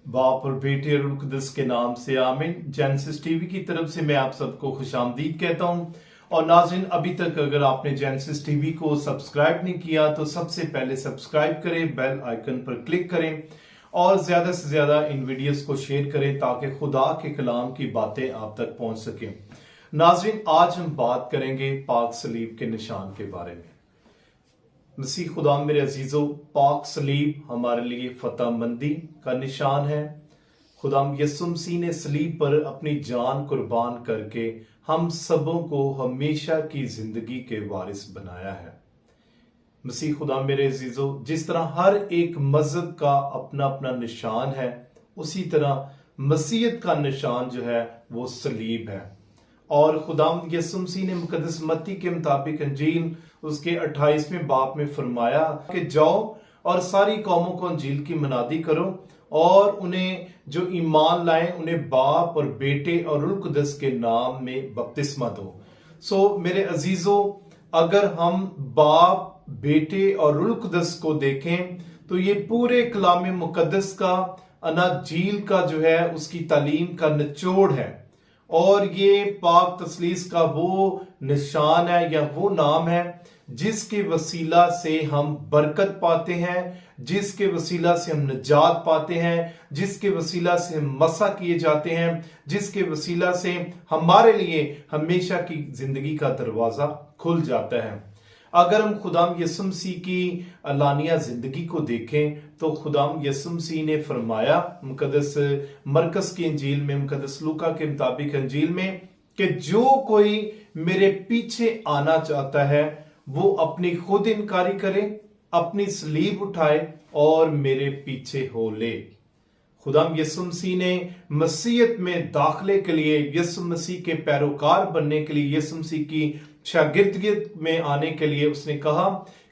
बाप और बेटे और कुदस के नाम से आमीन। जेनेसिस टीवी की तरफ से मैं आप सबको खुशामदीद कहता हूं। और नाज़रीन, अभी तक अगर आपने जेनेसिस टीवी को सब्सक्राइब नहीं किया तो सबसे पहले सब्सक्राइब करें, बेल आइकन पर क्लिक करें और ज्यादा से ज्यादा इन वीडियोस को शेयर करें ताकि खुदा के कलाम की बातें आप तक पहुंच सकें। नाज़रीन, आज हम बात करेंगे पाक सलीब के निशान के बारे में। मसीह खुदा मेरे अजीजों, पाक सलीब हमारे लिए फतहमंदी का निशान है। खुदा यसु मसीह ने सलीब पर अपनी जान कुर्बान करके हम सबों को हमेशा की जिंदगी के वारिस बनाया है। मसीह खुदा मेरे अजीजों, जिस तरह हर एक मजहब का अपना अपना निशान है, उसी तरह मसीहत का निशान जो है वो सलीब है। और खुदावंद यसु मसीह ने मुकद्दस मत्ती के मुताबिक अंजील उसके 28वें बाब में फरमाया कि जाओ और सारी कौमों को अंजील की मनादी करो और उन्हें जो ईमान लाए उन्हें बाप और बेटे और रूह कुदस के नाम में बपतिस्मा दो। सो मेरे अजीजों, अगर हम बाप, बेटे और रूह कुदस को देखें तो ये पूरे कलाम मुकद्दस का, अनाजील का जो है उसकी तालीम का निचोड़ है। और ये पाक तसलीस का वो निशान है या वो नाम है जिसके वसीला से हम बरकत पाते हैं, जिसके वसीला से हम निजात पाते हैं, जिसके वसीला से हम मसा किए जाते हैं, जिसके वसीला से हमारे लिए हमेशा की जिंदगी का दरवाजा खुल जाता है। अगर हम खुदाम यसु मसीह की अलानिया जिंदगी को देखें तो खुदाम यसु मसीह ने फरमाया मुकद्दस मरकस की अंजील में, मुकद्दस लूका के मुताबिक अंजील में, कि जो कोई मेरे पीछे आना चाहता है वो अपनी खुद इनकारी करे, अपनी सलीब उठाए और मेरे पीछे हो ले। खुदाम यसु मसीह ने मसीहत में दाखिले के लिए, यसु मसीह के पैरोकार बनने के लिए, यसु मसीह की शागिर्दगिरी में आने के लिए उसने कहा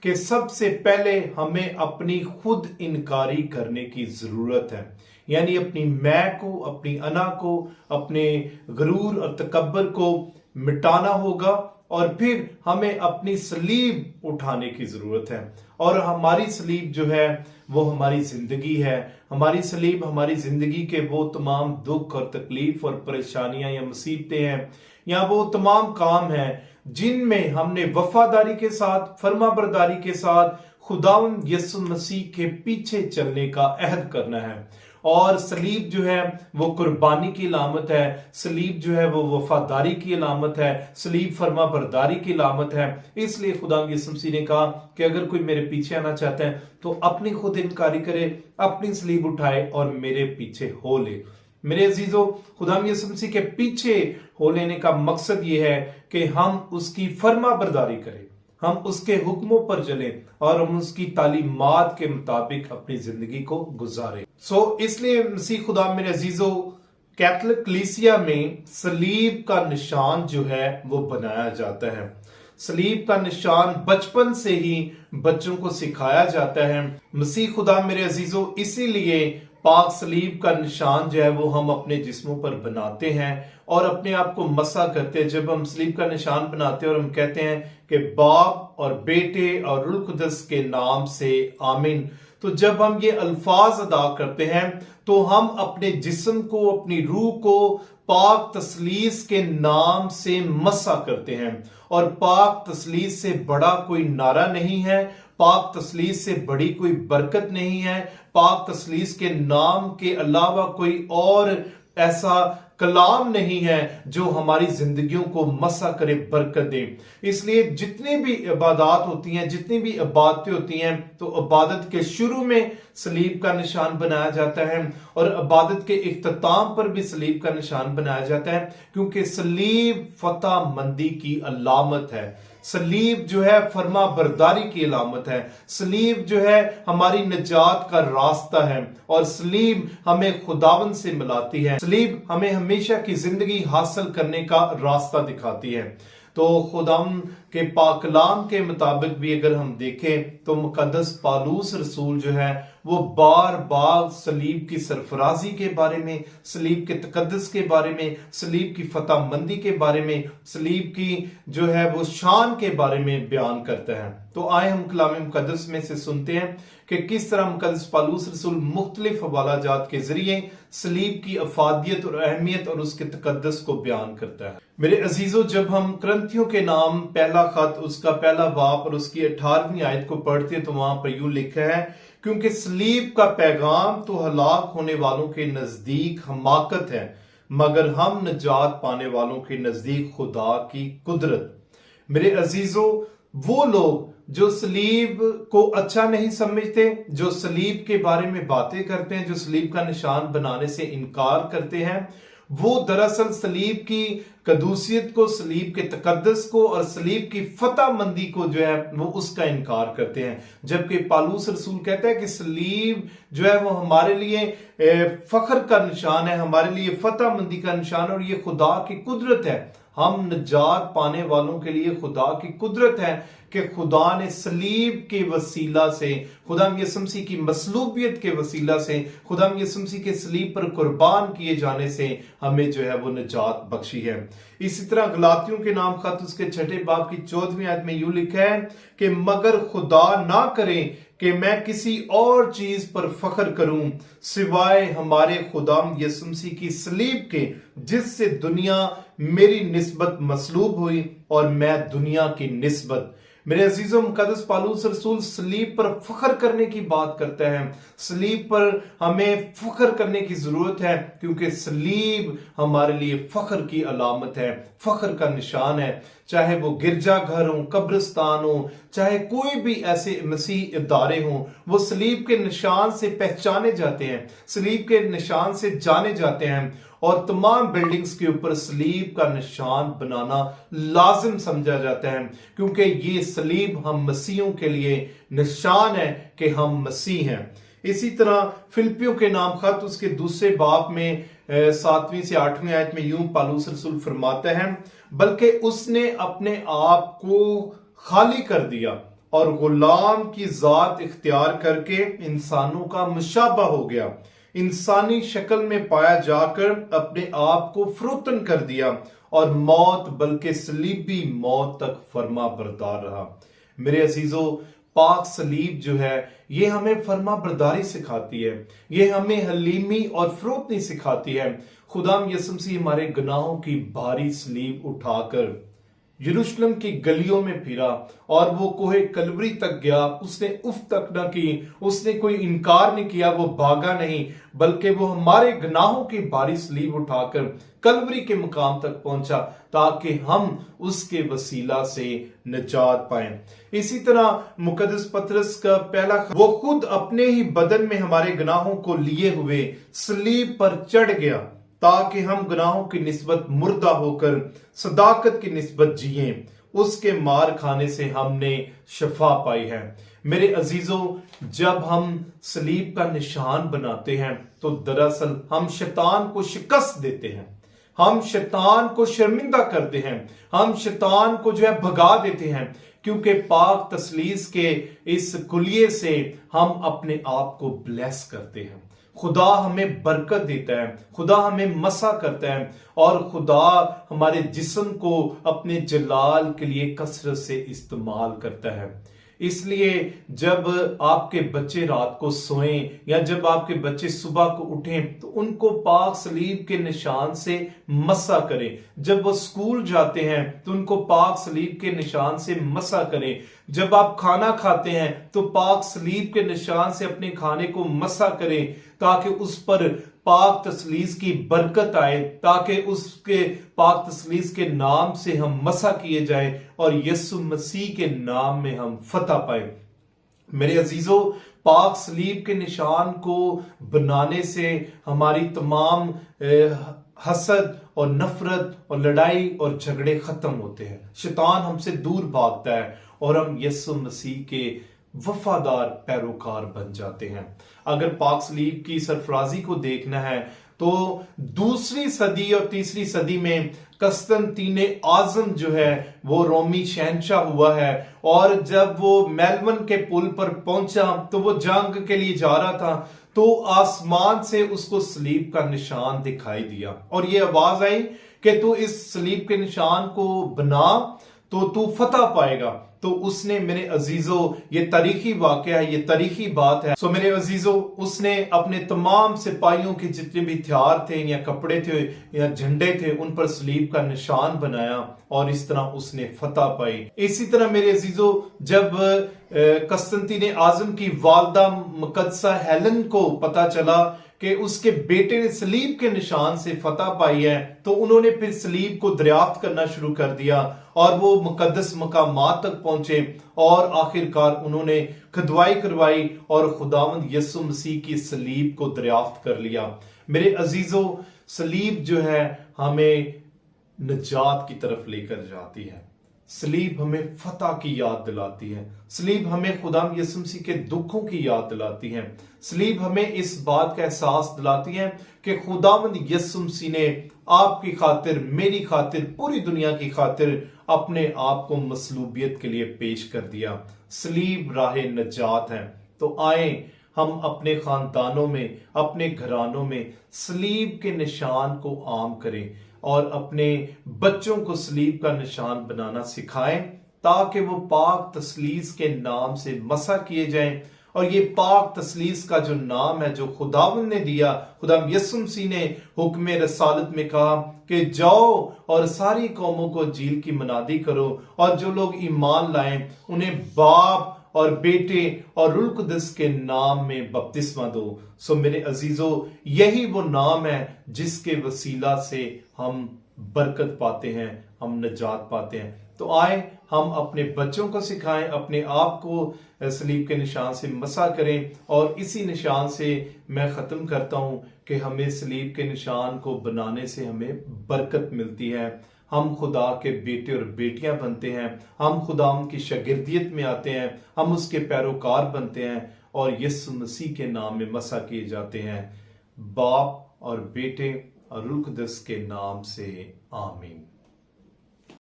कि सबसे पहले हमें अपनी खुद इनकारी करने की जरूरत है। यानी अपनी मैं को, अपनी अना को, अपने गरूर और तकब्बर को मिटाना होगा और फिर हमें अपनी सलीब उठाने की जरूरत है। और हमारी सलीब जो है वो हमारी जिंदगी है। हमारी सलीब हमारी जिंदगी के वो तमाम दुख और तकलीफ और परेशानियां या मुसीबतें हैं या वो तमाम काम हैं जिनमें हमने वफादारी के साथ, फर्माबरदारी के साथ खुदावंद यसु मसीह के पीछे चलने का अहद करना है। और सलीब जो है वो कुर्बानी की अलामत है, सलीब जो है वो वफादारी की अलामत है, सलीब फर्माबरदारी की अलामत है। इसलिए खुदा यसु मसीह ने कहा कि अगर कोई मेरे पीछे आना चाहता है तो अपनी खुद इनकारी करे, अपनी सलीब उठाए और मेरे पीछे हो ले। मेरे अजीजों, खुदा यसु मसीह के पीछे हो लेने का मकसद ये है कि हम उसकी फर्माबरदारी करें, हम उसके हुक्मों पर चलें और हम उसकी तालीमात के मुताबिक अपनी जिंदगी को गुजारें। इसलिए मसीह खुदा मेरे अजीजों, कैथोलिक कलीसिया में सलीब का निशान जो है वो बनाया जाता है। सलीब का निशान बचपन से ही बच्चों को सिखाया जाता है। मसीह खुदा मेरे अजीजों, इसीलिए पाक सलीब का निशान जो है वो हम अपने जिस्मों पर बनाते हैं और अपने आप को मसा करते हैं। जब हम सलीब का निशान बनाते हैं और हम कहते हैं कि बाप और बेटे और रूह कुदस के नाम से आमीन, तो जब हम ये अल्फाज अदा करते हैं तो हम अपने जिस्म को, अपनी रूह को पाक तसलीस के नाम से मसा करते हैं। और पाक तसलीस से बड़ा कोई नारा नहीं है, पाक तसलीस से बड़ी कोई बरकत नहीं है, पाक तसलीस के नाम के अलावा कोई और ऐसा कलाम नहीं है जो हमारी जिंदगियों को मसा करे, बरकत दे। इसलिए जितनी भी इबादत होती हैं, जितनी भी इबादतें होती हैं, तो इबादत के शुरू में सलीब का निशान बनाया जाता है और इबादत के इख्तिताम पर भी सलीब का निशान बनाया जाता है, क्योंकि सलीब फतहमंदी की अलामत है। सलीब जो है फर्मा बरदारी की अलामत है। सलीब जो है हमारी निजात का रास्ता है और सलीब हमें खुदावन से मिलाती है। सलीब हमें हमेशा की जिंदगी हासिल करने का रास्ता दिखाती है। तो खुदाम के पाकलाम के मुताबिक भी अगर हम देखें तो मुकद्दस पालूस रसूल जो है वो बार बार सलीब की सरफराजी के बारे में, सलीब के तकद्दुस के बारे में, सलीब की फतहमंदी के बारे में, सलीब की जो है वो शान के बारे में बयान करता है। तो आए हम कलाम मुकद्दस में से सुनते हैं कि किस तरह मुकद्दस पौलुस रसूल मुख्तलिफ हवालाजात के जरिए सलीब की अफादियत और अहमियत और उसके तकद्दुस को बयान करता है। मेरे अजीजों, जब हम करंथियों के नाम पहला खत उसका पहला बाब और उसकी 18वीं आयत को पढ़ते हैं तो वहां पर यूं लिखा है, क्योंकि सलीब का पैगाम तो हलाक होने वालों के नजदीक हमाकत है, मगर हम निजात पाने वालों के नजदीक खुदा की कुदरत। मेरे अजीजों, वो लोग जो सलीब को अच्छा नहीं समझते, जो सलीब के बारे में बातें करते हैं, जो सलीब का निशान बनाने से इनकार करते हैं, वो दरअसल सलीब की कदूसियत को, सलीब के तकद्दुस को और सलीब की फतहमंदी को जो है वो उसका इनकार करते हैं। जबकि पौलुस रसूल कहता है कि सलीब जो है वो हमारे लिए फख्र का निशान है, हमारे लिए फतहमंदी का निशान, और ये खुदा की कुदरत है। हम निजात पाने वालों के लिए खुदा की कुदरत है कि खुदा ने सलीब के वसीला से, खुदा यीशु मसीह की मसलूबियत के वसीला से, खुदा यीशु मसीह के सलीब पर कुर्बान किए जाने से हमें जो है वो निजात बख्शी है। इसी तरह गलातियों के नाम खत उसके 6 बाब की 14वीं आयत में यूं लिखा है कि मगर खुदा ना करे कि मैं किसी और चीज पर फख्र करूं सिवाय हमारे खुदा यीशु मसीह की सलीब के, जिससे दुनिया मेरी निस्बत मसलूब हुई और मैं दुनिया की निस्बत। मेरे अजीजों, मुकद्दस पौलुस रसूल सलीब पर फख्र करने की बात करता है। सलीब पर हमें फख्र करने की जरूरत है, क्योंकि सलीब हमारे लिए फख्र की अलामत है, फख्र का निशान है। चाहे वो गिरजाघर हो, कब्रिस्तान हो, चाहे कोई भी ऐसे मसीह इदारे हों, वो सलीब के निशान से पहचाने जाते हैं, सलीब के निशान से जाने जाते हैं, और तमाम बिल्डिंग्स के ऊपर सलीब का निशान बनाना लाजिम समझा जाता है, क्योंकि ये सलीब हम मसीहों के लिए निशान है कि हम मसीह हैं। इसी तरह फिलिपियों के नाम खत उसके 2 बाब में 7वीं से 8वीं आयत में यूं पौलुस रसूल फरमाता है, बल्कि उसने अपने आप को खाली कर दिया और गुलाम की जात इख्तियार करके इंसानों का मुशाबा हो गया, इंसानी शक्ल में पाया जाकर अपने आप को फरोतन कर दिया और मौत बल्कि सलीबी मौत तक फर्मा बरदार रहा। मेरे अजीजों, पाक सलीब जो है ये हमें फर्मा बरदारी सिखाती है, ये हमें हलीमी और फरोतनी सिखाती है। खुदा यीशु मसीह हमारे गुनाहों की भारी सलीब उठाकर यरूशलेम की गलियों में फिरा और वो कोहे कलवरी तक गया, उसने उफ तक न की, उसने कोई इनकार नहीं किया, वो भागा नहीं, बल्कि वो हमारे गुनाहों की भारी सलीब उठाकर कलवरी के मुकाम तक पहुंचा ताकि हम उसके वसीला से निजात पाएं। इसी तरह मुकद्दस पतरस का पहला वो खुद अपने ही बदन में हमारे गुनाहों को लिए हुए सलीब पर चढ़ गया ताकि हम गुनाहों की निस्बत मुर्दा होकर सदाकत की निस्बत जिए। उसके मार खाने से हमने शफा पाई है। मेरे अजीजों, जब हम सलीब का निशान बनाते हैं तो दरअसल हम शैतान को शिकस्त देते हैं, हम शैतान को शर्मिंदा करते हैं, हम शैतान को जो है भगा देते हैं, क्योंकि पाक तसलीस के इस कुलिये से हम अपने आप को ब्लेस करते हैं। खुदा हमें बरकत देता है, खुदा हमें मसा करता है और खुदा हमारे जिस्म को अपने जलाल के लिए कसरत से इस्तेमाल करता है। इसलिए जब आपके बच्चे रात को सोएं या जब आपके बच्चे सुबह को उठें तो उनको पाक सलीब के निशान से मसा करें। जब वो स्कूल जाते हैं तो उनको पाक सलीब के निशान से मसा करें। जब आप खाना खाते हैं तो पाक सलीब के निशान से अपने खाने को मसा करें ताकि उस पर पाक तसलीस की बरकत आए, ताकि उसके पाक तसलीस के नाम से हम मसा किए जाएं और यीशु मसीह के नाम में हम फतह पाए। मेरे अजीजों, पाक सलीब के निशान को बनाने से हमारी तमाम हसद और नफरत और लड़ाई और झगड़े खत्म होते हैं, शैतान हमसे दूर भागता है और हम यीशु मसीह के वफादार पैरोकार बन जाते हैं। अगर पाक सलीब की सरफराजी को देखना है तो दूसरी सदी और तीसरी सदी में कस्तंतीन आजम जो है वो रोमी शहंशाह हुआ है, और जब वो मेलवन के पुल पर पहुंचा तो वो जंग के लिए जा रहा था, तो आसमान से उसको सलीब का निशान दिखाई दिया और ये आवाज आई कि तू इस सलीब के निशान को बना तो तू फतह पाएगा। तो उसने, मेरे अजीजों, ये तारीखी वाकया है, ये तारीखी बात है। सो मेरे अजीजों, उसने अपने तमाम सिपाहियों के जितने भी हथियार थे या कपड़े थे या झंडे थे, उन पर सलीब का निशान बनाया और इस तरह उसने फतह पाई। इसी तरह मेरे अजीजों, जब कस्तंतीन आजम की वालदा मुकद्दसा हेलन को पता चला कि उसके बेटे ने सलीब के निशान से फतह पाई है, तो उन्होंने फिर सलीब को दरियाफ्त करना शुरू कर दिया और वो मुकद्दस मकामात तक पहुंचे और आखिरकार उन्होंने खुदवाई करवाई और खुदावंद यीशु मसीह की सलीब को दरियाफ्त कर लिया। मेरे अजीजों, सलीब जो है हमें निजात की तरफ लेकर जाती है। सलीब हमें फतह की याद दिलाती है। सलीब हमें खुदाम यीशु मसीह के दुखों की याद दिलाती है। सलीब हमें इस बात का एहसास दिलाती है कि खुदावंद यीशु मसीह ने आपकी खातिर, मेरी खातिर, पूरी दुनिया की खातिर अपने आप को मसलूबियत के लिए पेश कर दिया। सलीब राह नजात है। तो आए हम अपने खानदानों में, अपने घरानों में सलीब के निशान को आम करें और अपने बच्चों को सलीब का निशान बनाना सिखाएं, ताकि वो पाक तसलीस के नाम से मसा किए जाएं। और ये पाक तसलीस का जो नाम है, जो खुदावंद ने दिया, खुदाम यीशु मसीह ने हुक्म रसालत में कहा कि जाओ और सारी कौमों को इंजील की मनादी करो, और जो लोग ईमान लाएं उन्हें बाप और बेटे और रूह कुदस के नाम में बपतिस्मा दो। सो मेरे अजीजों, यही वो नाम है जिसके वसीला से हम बरकत पाते हैं, हम निजात पाते हैं। तो आए हम अपने बच्चों को सिखाएं, अपने आप को सलीब के निशान से मसा करें, और इसी निशान से मैं खत्म करता हूं कि हमें सलीब के निशान को बनाने से हमें बरकत मिलती है। हम खुदा के बेटे और बेटियां बनते हैं, हम खुदा की शागिर्दियत में आते हैं, हम उसके पैरोकार बनते हैं और यीशु मसीह के नाम में मसा किए जाते हैं। बाप और बेटे और रूह कुदस के नाम से आमीन।